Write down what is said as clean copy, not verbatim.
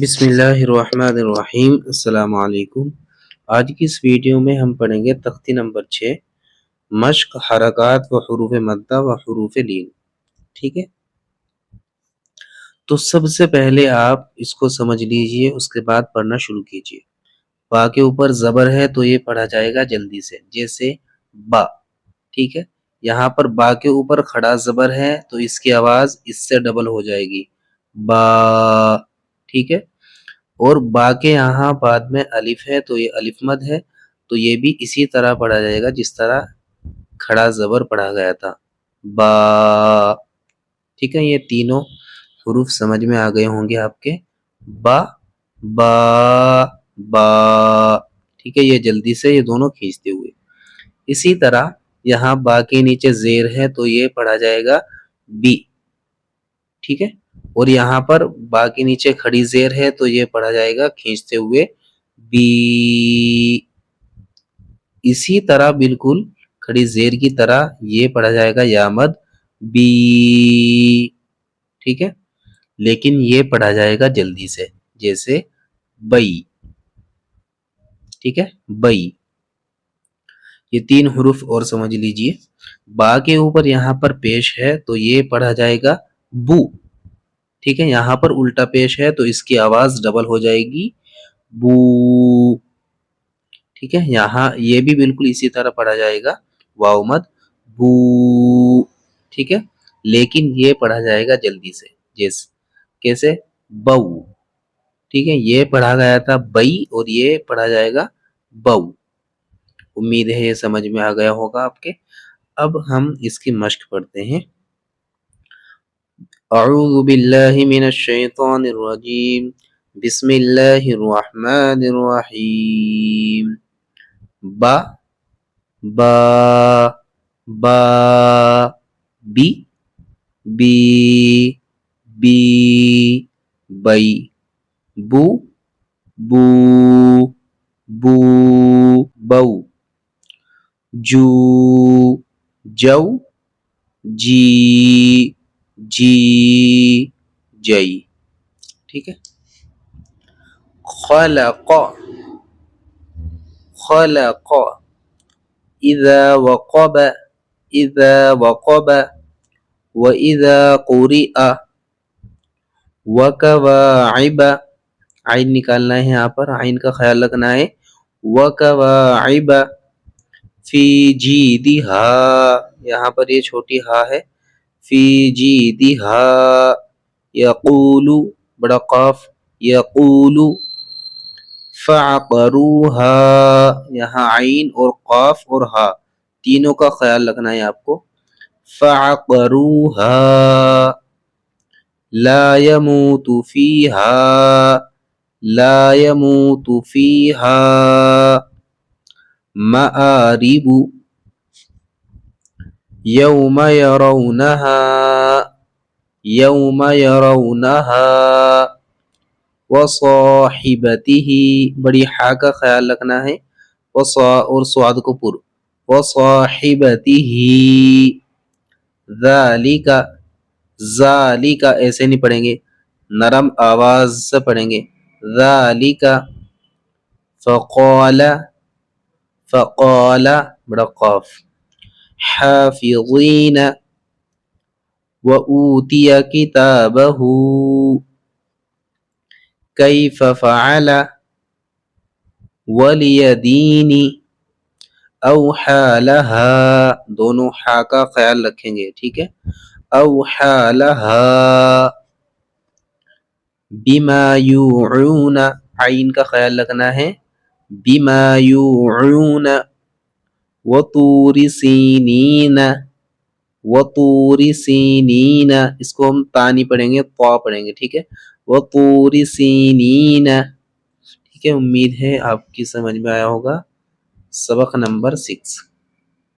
بسم اللہ الرحمن الرحیم۔ السلام علیکم۔ آج کی اس ویڈیو میں ہم پڑھیں گے تختی نمبر 6، مشق حرکات و حروف مدہ و حروف لین۔ ٹھیک ہے، تو سب سے پہلے آپ اس کو سمجھ لیجئے، اس کے بعد پڑھنا شروع کیجئے۔ با کے اوپر زبر ہے تو یہ پڑھا جائے گا جلدی سے، جیسے با۔ ٹھیک ہے، یہاں پر با کے اوپر کھڑا زبر ہے تو اس کی آواز اس سے ڈبل ہو جائے گی، با۔ ٹھیک ہے، اور با کے یہاں بعد میں الف ہے تو یہ الف مد ہے، تو یہ بھی اسی طرح پڑھا جائے گا جس طرح کھڑا زبر پڑھا گیا تھا، با۔ ٹھیک ہے، یہ تینوں حروف سمجھ میں آ گئے ہوں گے آپ کے، با با با۔ ٹھیک ہے، یہ جلدی سے یہ دونوں کھینچتے ہوئے۔ اسی طرح یہاں با کے نیچے زیر ہے تو یہ پڑھا جائے گا بی۔ ٹھیک ہے، اور یہاں پر با کے نیچے کھڑی زیر ہے تو یہ پڑھا جائے گا کھینچتے ہوئے بی۔ اسی طرح بالکل کھڑی زیر کی طرح یہ پڑھا جائے گا یا مد بی۔ ٹھیک ہے، لیکن یہ پڑھا جائے گا جلدی سے، جیسے بئی۔ ٹھیک ہے، بئی۔ یہ تین حروف اور سمجھ لیجئے۔ با کے اوپر یہاں پر پیش ہے تو یہ پڑھا جائے گا بو۔ ٹھیک ہے، یہاں پر الٹا پیش ہے تو اس کی آواز ڈبل ہو جائے گی، بو۔ ٹھیک ہے، یہاں یہ بھی بالکل اسی طرح پڑھا جائے گا، واو مد بو۔ ٹھیک ہے، لیکن یہ پڑھا جائے گا جلدی سے، کیسے بو۔ ٹھیک ہے، یہ پڑھا گیا تھا بئی اور یہ پڑھا جائے گا بو۔ امید ہے یہ سمجھ میں آ گیا ہوگا آپ کے۔ اب ہم اس کی مشق پڑھتے ہیں۔ اعوذ باللہ من الشیطان الرجیم، بسم اللہ الرحمن الرحیم۔ با با با، بی بی بی، بئی، بو بو بو، بو، جو جو، جی جی، جئی۔ ٹھیک ہے، خلق خلق، اذا وقب اذا وقب، وَإِذَا قُرِئَ، وَكَوَاعِبَ، عین نکالنا ہے یہاں پر، عین کا خیال رکھنا ہے، وَكَوَاعِبَ، فِي جِيدِهَا، یہاں پر یہ چھوٹی ہا ہے، فِي جِيدِهَا، يَقُولُ، بڑا قاف، يَقُولُ، فَعَقَرُوهَا، یہاں عین اور قاف اور ہا تینوں کا خیال رکھنا ہے آپ کو، فَعَقَرُوهَا، لا يموت فيها، لا يموت فيها، مآرب، يوم يرونها، يوم يرونها، وصاحبته، بڑی ہا کا خیال رکھنا ہے، اور سواد کو پر، وصاحبته، ذالک، ذالک ایسے نہیں پڑھیں گے، نرم آواز سے پڑھیں گے، ذالک، فقال، فقال، بڑا قاف، حافظین، وَأُوتِيَ كِتَابَهُ، كَيْفَ فَعَلَ، وَلِيَدِينِ، أَوْحَى لَهَا، دونوں ہا کا خیال رکھیں گے، ٹھیک ہے، أَوْحَى لَهَا، بِمَا يُوعُونَ، عین کا خیال رکھنا ہے، بِمَا يُوعُونَ، وَطُورِ سِینِینَ، وَطُورِ سِینِینَ، اس کو ہم تا نہیں پڑھیں گے، طا پڑھیں گے، ٹھیک ہے، وَطُورِ سِینِینَ۔ ٹھیک ہے، امید ہے آپ کی سمجھ میں آیا ہوگا۔ سبق نمبر 6۔